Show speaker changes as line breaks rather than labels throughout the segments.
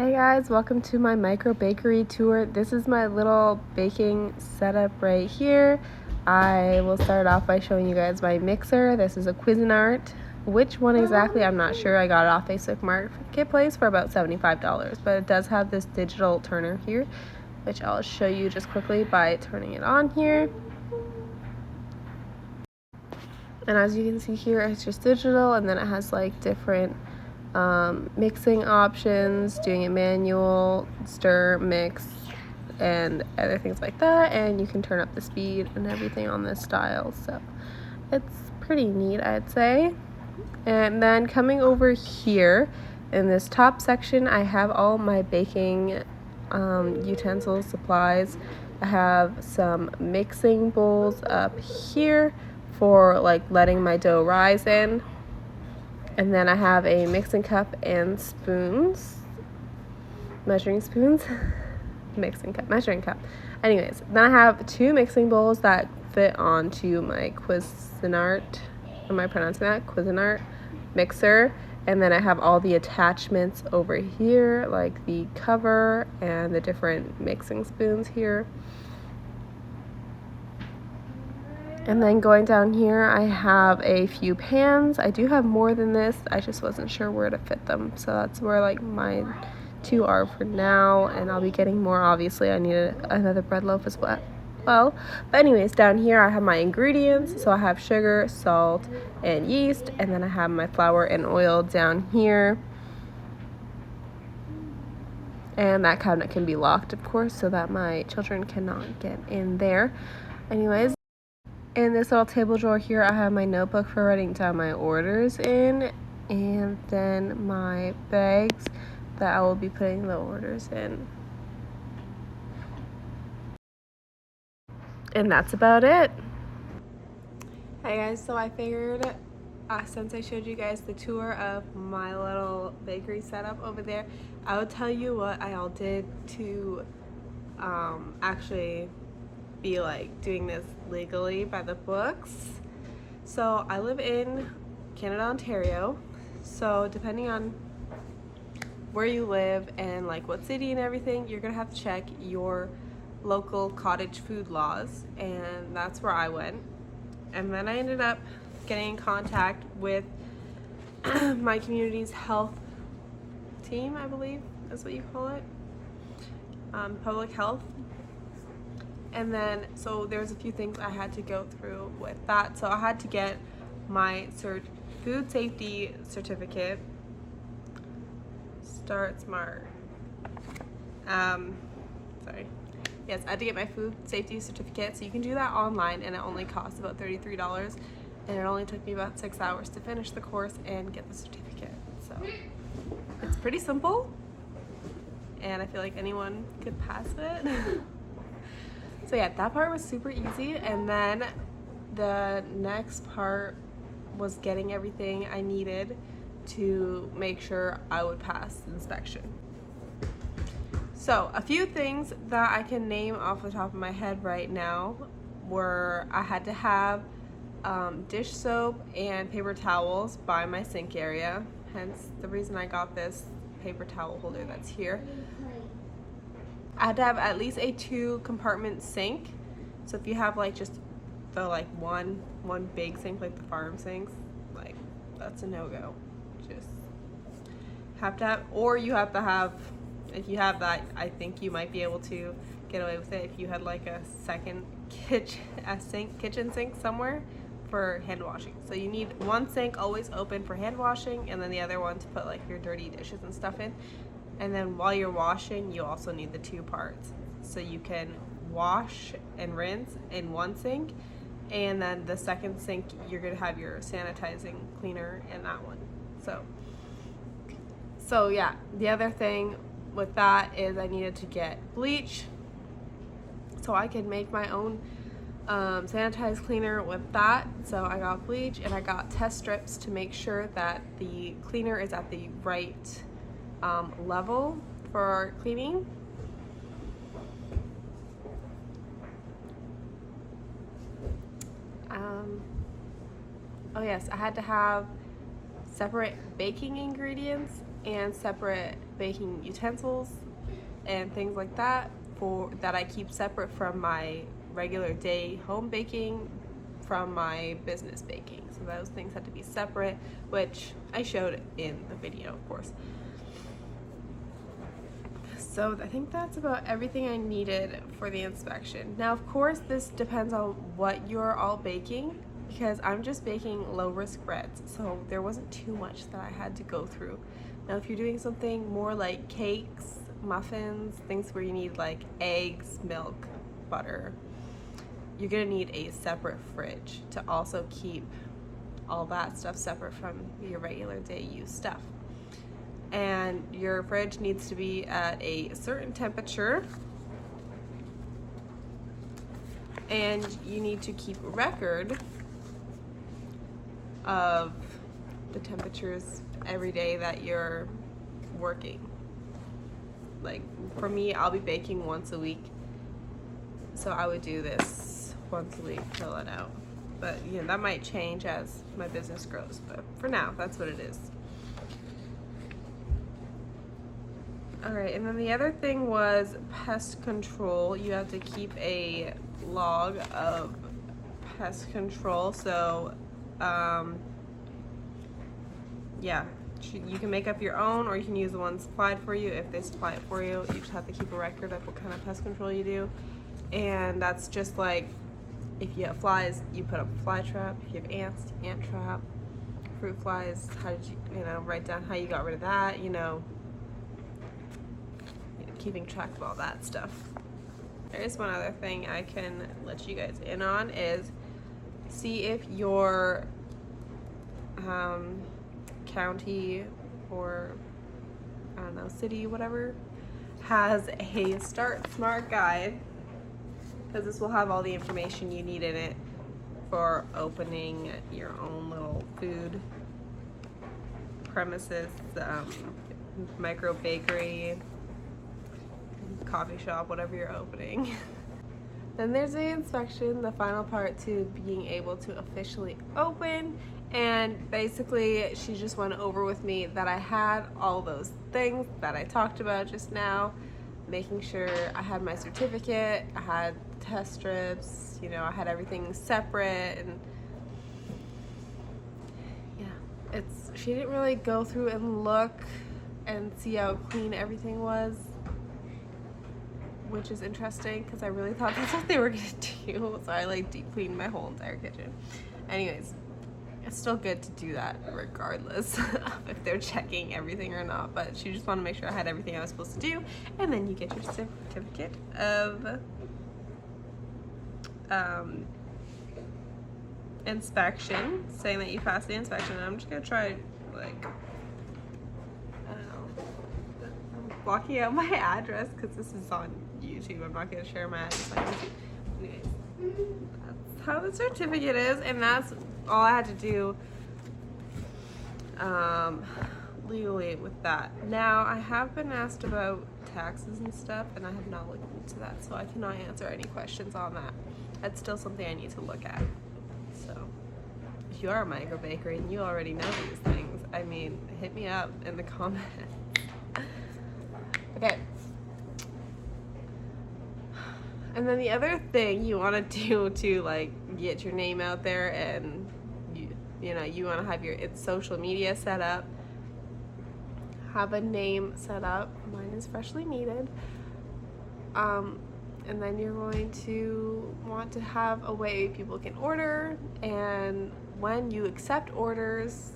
Hey guys, welcome to my micro bakery tour. This is my little baking setup right here. I will start off by showing you guys my mixer. This is a Cuisinart. Which one exactly, I'm not sure. I got it off Facebook Marketplace for about $75, but it does have this digital turner here, which I'll show you just quickly by turning it on here. And as you can see here, it's just digital, and then it has like different mixing options, doing it manual, stir, mix, and other things like that. And you can turn up the speed and everything on this style, so it's pretty neat, I'd say. And then coming over here in this top section, I have all my baking utensils, supplies. I have some mixing bowls up here for like letting my dough rise in. And then I have a mixing cup and spoons, measuring spoons, mixing cup, measuring cup. Anyways, then I have two mixing bowls that fit onto my Cuisinart, am I pronouncing that? Cuisinart mixer. And then I have all the attachments over here, like the cover and the different mixing spoons here. And then going down here, I have a few pans. I do have more than this. I just wasn't sure where to fit them. So that's where like my two are for now. And I'll be getting more, obviously. I need another bread loaf as well. But anyways, down here I have my ingredients. So I have sugar, salt, and yeast. And then I have my flour and oil down here. And that cabinet can be locked, of course, so that my children cannot get in there. Anyways. In this little table drawer here, I have my notebook for writing down my orders in, and then my bags that I will be putting the orders in. And that's about it. Hi guys, so I figured since I showed you guys the tour of my little bakery setup over there, I would tell you what I all did to actually be like doing this legally by the books. So I live in Canada, Ontario, so depending on where you live and like what city and everything, you're gonna have to check your local cottage food laws, and that's where I went. And then I ended up getting in contact with my community's health team, I believe that's what you call it, public health. And then, so there's a few things I had to go through with that. So I had to get my food safety certificate. Start Smart. Sorry. Yes, I had to get my food safety certificate. So you can do that online, and it only costs about $33. And it only took me about 6 hours to finish the course and get the certificate. So it's pretty simple, and I feel like anyone could pass it. So yeah, that part was super easy, and then the next part was getting everything I needed to make sure I would pass the inspection. So a few things that I can name off the top of my head right now were I had to have dish soap and paper towels by my sink area, hence the reason I got this paper towel holder that's here. I had to have at least a 2-compartment sink. So if you have like just the like one big sink, like the farm sinks, like that's a no-go. Just have to have, or you have to have, if you have that, I think you might be able to get away with it if you had like a second kitchen sink somewhere for hand washing. So you need one sink always open for hand washing, and then the other one to put like your dirty dishes and stuff in. And then while you're washing, you also need the 2 parts. So you can wash and rinse in one sink, and then the second sink, you're gonna have your sanitizing cleaner in that one. So yeah, the other thing with that is I needed to get bleach so I could make my own sanitized cleaner with that. So I got bleach, and I got test strips to make sure that the cleaner is at the right level for cleaning. Oh yes, I had to have separate baking ingredients and separate baking utensils and things like that that I keep separate from my regular day home baking from my business baking. So those things had to be separate, which I showed in the video, of course. So I think that's about everything I needed for the inspection. Now, of course, this depends on what you're all baking, because I'm just baking low risk breads, so there wasn't too much that I had to go through. Now, if you're doing something more like cakes, muffins, things where you need like eggs, milk, butter, you're gonna need a separate fridge to also keep all that stuff separate from your regular day use stuff. And your fridge needs to be at a certain temperature, and you need to keep a record of the temperatures every day that you're working. Like for me, I'll be baking once a week, so I would do this once a week, fill it out. But you know, that might change as my business grows, but for now, that's what it is. All right, and then the other thing was pest control. You have to keep a log of pest control. So, yeah, you can make up your own, or you can use the ones supplied for you. If they supply it for you, you just have to keep a record of what kind of pest control you do. And that's just like, if you have flies, you put up a fly trap. If you have ants, ant trap. Fruit flies, how did you write down how you got rid of that, keeping track of all that stuff. There's one other thing I can let you guys in on is see if your county or I don't know, city, whatever, has a Start Smart guide, because this will have all the information you need in it for opening your own little food premises, micro bakery, coffee shop, whatever you're opening. Then there's the inspection, the final part to being able to officially open. And basically she just went over with me that I had all those things that I talked about just now, making sure I had my certificate, I had test strips, I had everything separate. And yeah, she didn't really go through and look and see how clean everything was, which is interesting because I really thought that's what they were gonna do. So I like deep cleaned my whole entire kitchen. Anyways, it's still good to do that regardless of if they're checking everything or not, but she just wanted to make sure I had everything I was supposed to do. And then you get your certificate of inspection saying that you passed the inspection. And I'm just gonna try, like, I don't know, I'm blocking out my address because this is on YouTube. I'm not gonna share my address on YouTube. Anyways, that's how the certificate is, and that's all I had to do legally with that. Now, I have been asked about taxes and stuff, and I have not looked into that, so I cannot answer any questions on that. That's still something I need to look at. So, if you are a micro bakery and you already know these things, I mean, hit me up in the comments. Okay. And then the other thing you want to do to like get your name out there, and you want to have your social media set up, have a name set up. Mine is Freshly Needed. And then you're going to want to have a way people can order, and when you accept orders,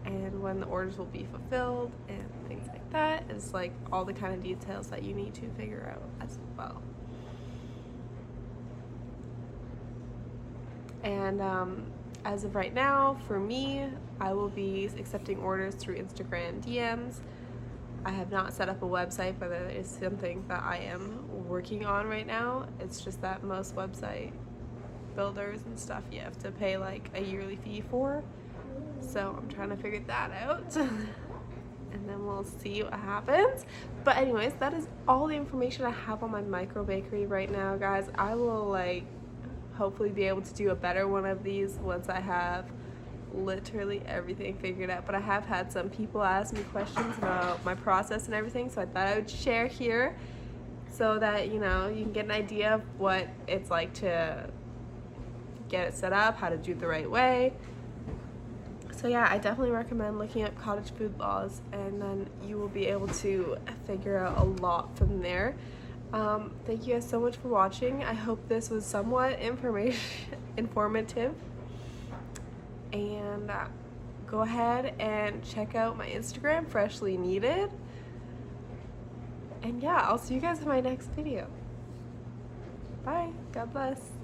and when the orders will be fulfilled, and things like that is like all the kind of details that you need to figure out as well. And as of right now, for me, I will be accepting orders through Instagram DMs. I have not set up a website, but that is something that I am working on right now. It's just that most website builders and stuff you have to pay like a yearly fee for. So I'm trying to figure that out. And then we'll see what happens. But anyways, that is all the information I have on my micro bakery right now, guys. I will hopefully be able to do a better one of these once I have literally everything figured out, but I have had some people ask me questions about my process and everything, so I thought I would share here so that, you know, you can get an idea of what it's like to get it set up, how to do it the right way. So yeah, I definitely recommend looking up cottage food laws, and then you will be able to figure out a lot from there. Thank you guys so much for watching. I hope this was somewhat informative. And go ahead and check out my Instagram, Freshly Needed. And yeah, I'll see you guys in my next video. Bye. God bless.